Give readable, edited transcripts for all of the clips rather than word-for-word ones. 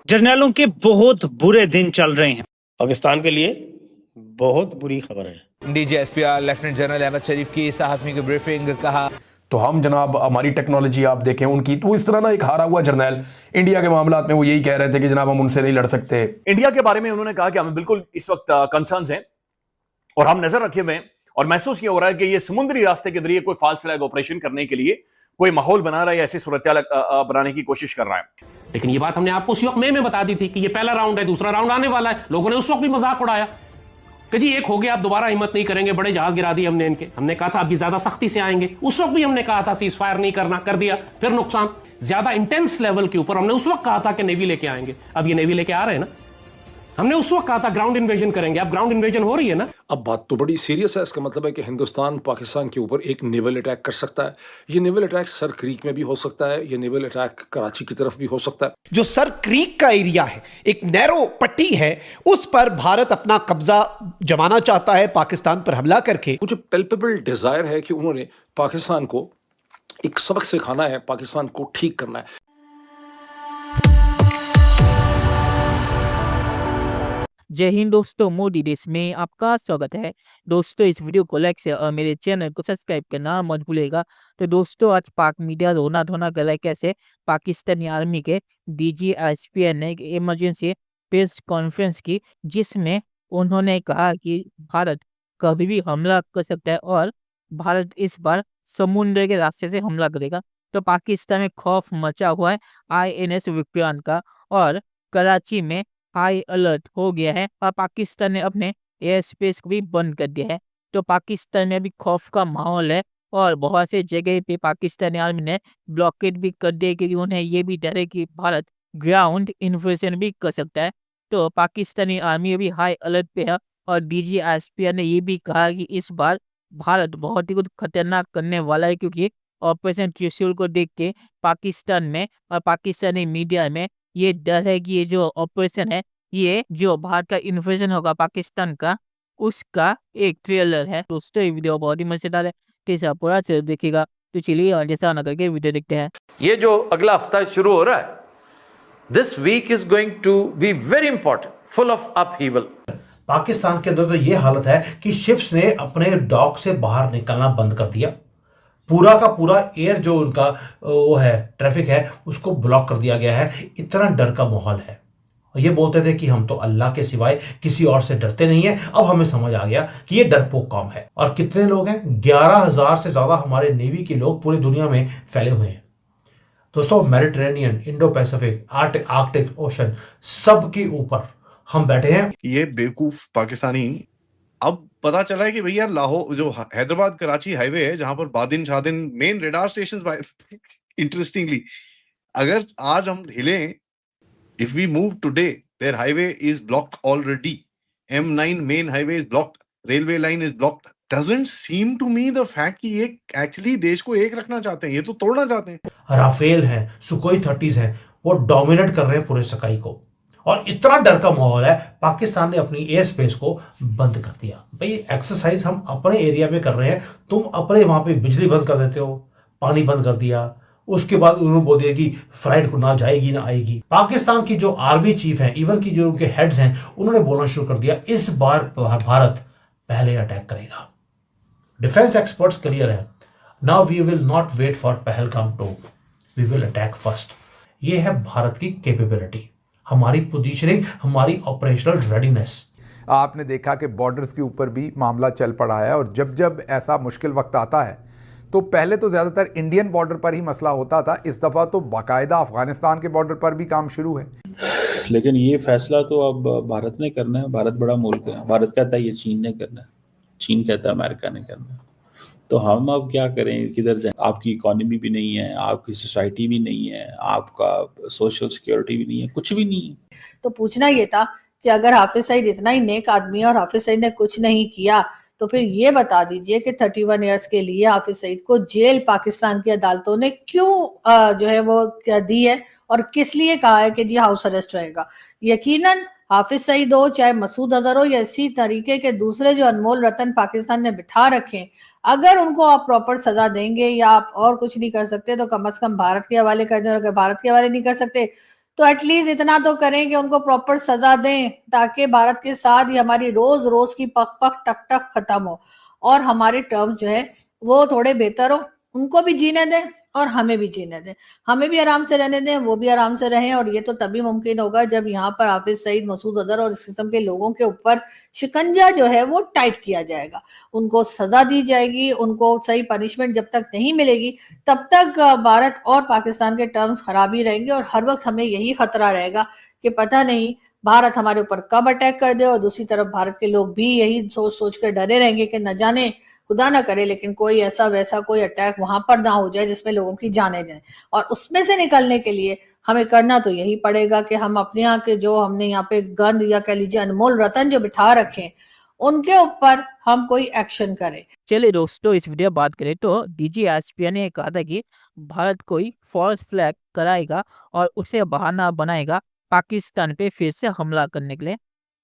जर्नैलों के बहुत बुरे दिन चल रहे हैं। पाकिस्तान के लिए बहुत बुरी खबर है। डीजीएसपीआर लेफ्टिनेंट जनरल अहमद शरीफ की सहाफ़ी की ब्रीफिंग। कहा तो हम जनाब हमारी टेक्नोलॉजी आप देखें उनकी, तो इस तरह ना एक हारा हुआ जर्नैल इंडिया के मामलात में वो यही कह रहे थे कि जनाब हम उनसे नहीं लड़ सकते। इंडिया के बारे में उन्होंने कहा कि हमें बिल्कुल इस वक्त कंसर्न्स हैं और हम नजर रखे हुए हैं और महसूस ये हो रहा है कि ये समुद्री रास्ते के जरिए कोई फॉल्स फ्लैग ऑपरेशन करने के लिए कोई माहौल बना रहा है, ऐसी सूरत बनाने की कोशिश कर रहा है। लेकिन ये बात हमने आपको उस वक्त में बता दी थी कि ये पहला राउंड है, दूसरा राउंड आने वाला है। लोगों ने उस वक्त भी मजाक उड़ाया कि जी एक हो गया, आप दोबारा हिम्मत नहीं करेंगे, बड़े जहाज गिरा दिए हमने इनके। हमने कहा था अभी ज्यादा सख्ती से आएंगे, उस वक्त भी हमने कहा था सीज फायर नहीं करना, कर दिया, फिर नुकसान ज्यादा इंटेंस लेवल के ऊपर। हमने उस वक्त कहा था कि नेवी लेके आएंगे, अब ये नेवी लेके आ रहे हैं ना। हमने उस वक्त कहा था ग्राउंड इन्वेजन करेंगे, अब ग्राउंड इन्वेजन हो रही है ना। अब बात तो बड़ी सीरियस है। इसका मतलब है कि हिंदुस्तान पाकिस्तान के ऊपर एक नेवल अटैक कर सकता है। ये नेवल अटैक सर क्रीक में भी हो सकता है, ये नेवल अटैक कराची की तरफ भी हो सकता है। जो सर क्रीक का एरिया है, एक नैरो पट्टी है, उस पर भारत अपना कब्जा जमाना चाहता है पाकिस्तान पर हमला करके। मुझे पेल्पेबल डिजायर है कि उन्होंने पाकिस्तान को एक सबक सिखाना है, पाकिस्तान को ठीक करना है। जय हिंद दोस्तों, मोदी देश में आपका स्वागत है। दोस्तों इस वीडियो को लाइक से और मेरे चैनल को सब्सक्राइब करना मत भूलिएगा। तो दोस्तों आज पाक मीडिया रोना धोना कर रहा है कैसे पाकिस्तानी आर्मी के डीजीएसपीआर ने एक इमरजेंसी प्रेस कॉन्फ्रेंस की, जिसमें उन्होंने कहा कि भारत कभी भी हमला कर सकता है और भारत इस बार समुद्र के रास्ते से हमला करेगा। तो पाकिस्तान में खौफ मचा हुआ है आईएनएस विक्रांत का और कराची में हाई अलर्ट हो गया है और पाकिस्तान ने अपने एयर स्पेस को भी बंद कर दिया है। तो पाकिस्तान में अभी खौफ का माहौल है और बहुत से जगह पे पाकिस्तानी आर्मी ने ब्लॉकेट भी कर दिया क्योंकि उन्हें ये भी डर है कि भारत ग्राउंड इन्वेजन भी कर सकता है। तो पाकिस्तानी आर्मी अभी हाई अलर्ट पे है और डीजीएसपीआर ने ये भी कहा कि इस बार भारत बहुत ही कुछ खतरनाक करने वाला है, क्योंकि ऑपरेशन त्रिशूल को देख के पाकिस्तान में और पाकिस्तानी मीडिया में ये डर है कि ये जो ऑपरेशन है, ये जो भारत का इन्वेजन होगा पाकिस्तान का, उसका एक ट्रेलर है। दोस्तों ये वीडियो बहुत ही मजेदार है, तो इसे आप पूरा से देखिएगा। तो चलिए और जैसा ना करके वीडियो देखते हैं। ये जो अगला हफ्ता शुरू हो रहा है, this week is going to be very important, full of upheaval. Pakistan के अंदर तो ये हालत है कि शिप्स ने अपने डॉक से बाहर निकलना बंद कर दिया। पूरा का पूरा एयर जो उनका वो है ट्रैफिक है, उसको ब्लॉक कर दिया गया है। इतना डर का माहौल है। ये बोलते थे कि हम तो अल्लाह के सिवाय किसी और से डरते नहीं है। अब हमें समझ आ गया कि ये डरपोक काम है। और कितने लोग हैं? 11,000 से ज्यादा हमारे नेवी के लोग पूरी दुनिया में फैले हुए हैं। दोस्तों Mediterranean, Indo Pacific, Arctic ocean, सबके ऊपर हम बैठे हैं। ये बेवकूफ पाकिस्तानी अब पता चला है कि भैया लाहौर जो हैदराबाद कराची हाईवे है, जहां पर बादिन शादिन मेन रेडार स्टेशन, इंटरेस्टिंगली अगर आज हम हिले, if we move today there highway is blocked already. M9 main highway is blocked, railway line is blocked. Doesn't seem to me the fact कि ये एक्चुअली देश को एक रखना चाहते हैं, ये तो तोड़ना चाहते हैं। राफेल हैं, सुकोई 30s हैं, वो डोमिनेट कर रहे हैं पूरे स्काई को और इतना डर का माहौल है। पाकिस्तान ने अपनी एयर स्पेस को बंद कर दिया। भाई एक्सरसाइज हम अपने एरिया में कर रहे हैं, तुम अपने वहां पे बिजली बंद कर देते हो, पानी बंद कर दिया, उसके बाद उन्होंने बोल दिया कि फ्लाइट को ना जाएगी ना आएगी। पाकिस्तान की जो आर्मी चीफ है, इवन की जो उनके हेड्स हैं, उन्होंने बोलना शुरू कर दिया इस बार भारत पहले अटैक करेगा। डिफेंस एक्सपर्ट्स क्लियर है, now we will not wait for Pahalgam 2, we will attack first. ये है भारत की कैपेबिलिटी, हमारी पोजीशनिंग, हमारी ऑपरेशनल रेडीनेस। आपने देखा कि बॉर्डर्स के ऊपर भी मामला चल पड़ा है और जब जब ऐसा मुश्किल वक्त आता है तो पहले तो ज़्यादातर इंडियन बॉर्डर पर ही मसला होता था, इस दफ़ा तो बाकायदा अफगानिस्तान के बॉर्डर पर भी काम शुरू है। लेकिन ये फैसला तो अब भारत ने करना है। भारत बड़ा मुल्क है, भारत कहता है ये चीन ने करना है, चीन कहता है अमेरिका ने करना है। तो हम अब क्या करें, किधर जाएं? आपकी इकोनॉमी भी नहीं है, आपकी सोसाइटी भी नहीं है, आपका सोशल सिक्योरिटी भी नहीं है, कुछ भी नहीं है। तो पूछना ये था कि अगर हाफिज सईद इतना ही नेक आदमी है और हाफिज सईद ने कुछ नहीं किया, तो फिर ये बता दीजिए कि 31 इयर्स के लिए हाफिज सईद को जेल पाकिस्तान की अदालतों ने क्यों जो है वो दी है और किस लिए कहा है कि जी हाउस अरेस्ट रहेगा। यकीनन हाफिज सईद हो, चाहे मसूद अजहर हो, या इसी तरीके के दूसरे जो अनमोल रतन पाकिस्तान ने बिठा रखे, अगर उनको आप प्रॉपर सजा देंगे या आप और कुछ नहीं कर सकते तो कम से कम भारत के हवाले कर दें। अगर भारत के हवाले नहीं कर सकते तो एटलीस्ट इतना तो करें कि उनको प्रॉपर सजा दें, ताकि भारत के साथ ही हमारी रोज रोज की पक पक टक टक खत्म हो और हमारे टर्म्स जो है वो थोड़े बेहतर हो। उनको भी जीने दें और हमें भी जीने दें, हमें भी आराम से रहने दें, वो भी आराम से रहें। और ये तो तभी मुमकिन होगा जब यहाँ पर हाफिज सईद, मसूद अजहर और इस किस्म के लोगों के ऊपर शिकंजा जो है वो टाइट किया जाएगा, उनको सजा दी जाएगी। उनको सही पनिशमेंट जब तक नहीं मिलेगी तब तक भारत और पाकिस्तान के टर्म्स खराब ही रहेंगे। और हर वक्त हमें यही खतरा रहेगा कि पता नहीं भारत हमारे ऊपर कब अटैक कर दे, और दूसरी तरफ भारत के लोग भी यही सोच सोच कर डरे रहेंगे कि न जाने, खुदा ना करे, लेकिन कोई ऐसा वैसा कोई अटैक वहां पर ना हो जाए जिसमें लोगों की जाने जाए। और उसमें से निकलने के लिए हमें करना तो यही पड़ेगा कि हम अपने यहाँ के जो हमने यहाँ पे गंद या कह लीजिए अनमोल रतन जो बिठा रखे, उनके ऊपर हम कोई एक्शन करें। चलिए दोस्तों, इस वीडियो बात करें तो डीजीएसपी ने कहा था कि भारत कोई फॉल्स फ्लैग कराएगा और उसे बहाना बनाएगा पाकिस्तान पे फिर से हमला करने के लिए।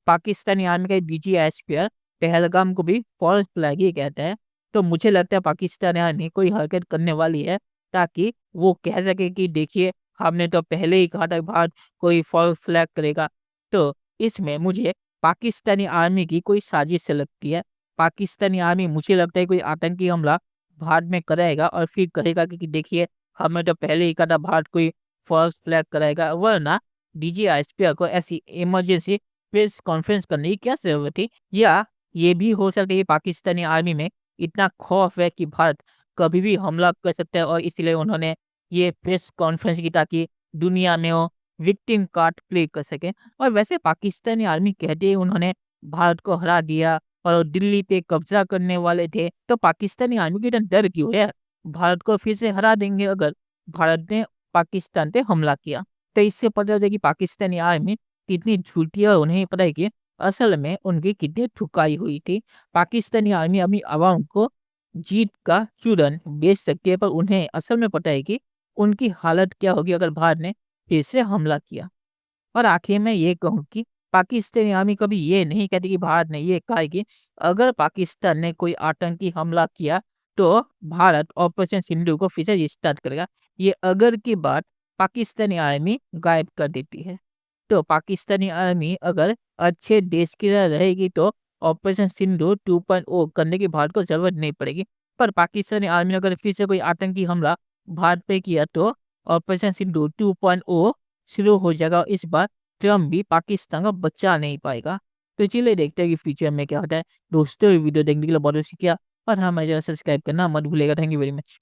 पाकिस्तानी आर्मी का डीजीएसपी पहलगाम को भी फॉल्स फ्लैग ही कहता है। तो मुझे लगता है पाकिस्तानी आर्मी कोई हरकत करने वाली है ताकि वो कह सके कि देखिए हमने तो पहले ही कहा था भारत कोई फॉल्स फ्लैग करेगा। तो इसमें मुझे पाकिस्तानी आर्मी की कोई साजिश से लगती है। पाकिस्तानी आर्मी मुझे लगता है कोई आतंकी हमला भारत में कराएगा और फिर कहेगा कि देखिए हमने तो पहले ही कहा था भारत कोई फॉल्स फ्लैग कराएगा, वरना डीजीएसपी को ऐसी इमरजेंसी प्रेस कॉन्फ्रेंस करने की क्या जरूरत थी। या ये भी हो सकता है कि पाकिस्तानी आर्मी में इतना खौफ है कि भारत कभी भी हमला कर सकता है और इसलिए उन्होंने ये प्रेस कॉन्फ्रेंस की ताकि दुनिया में वो विक्टिम कार्ड प्ले कर सके। और वैसे पाकिस्तानी आर्मी कहते हैं उन्होंने भारत को हरा दिया और वो दिल्ली पे कब्जा करने वाले थे, तो पाकिस्तानी आर्मी को इतना डर क्यों है? भारत को फिर से हरा देंगे अगर भारत ने पाकिस्तान पे हमला किया। तो इससे पता चलता है कि पाकिस्तानी आर्मी कितनी झूठी है और उन्हें पता है कि असल में उनकी कितनी ठुकाई हुई थी। पाकिस्तानी आर्मी अपनी आवाम को जीत का चूरन बेच सकती है, पर उन्हें असल में पता है कि उनकी हालत क्या होगी अगर भारत ने फिर से हमला किया। और आखिर में ये कहूँ कि पाकिस्तानी आर्मी कभी ये नहीं कहती कि भारत ने ये कहा है कि अगर पाकिस्तान ने कोई आतंकी हमला किया तो भारत ऑपरेशन सिंधु को फिर से स्टार्ट करेगा। ये अगर की बात पाकिस्तानी आर्मी गायब कर देती है। तो पाकिस्तानी आर्मी अगर अच्छे देश की रहेगी तो ऑपरेशन सिंधु 2.0 करने की भारत को जरूरत नहीं पड़ेगी। पर पाकिस्तानी आर्मी ने अगर फिर से कोई आतंकी हमला भारत पे किया तो ऑपरेशन सिंधु 2.0 शुरू हो जाएगा। इस बार ट्रम्प भी पाकिस्तान को बचा नहीं पाएगा। तो चलिए देखते हैं कि फ्यूचर में क्या होता है। दोस्तों वीडियो देखने के लिए बहुत शुक्रिया और हमारे चैनल सब्सक्राइब करना मत भूलिएगा। Thank you very much.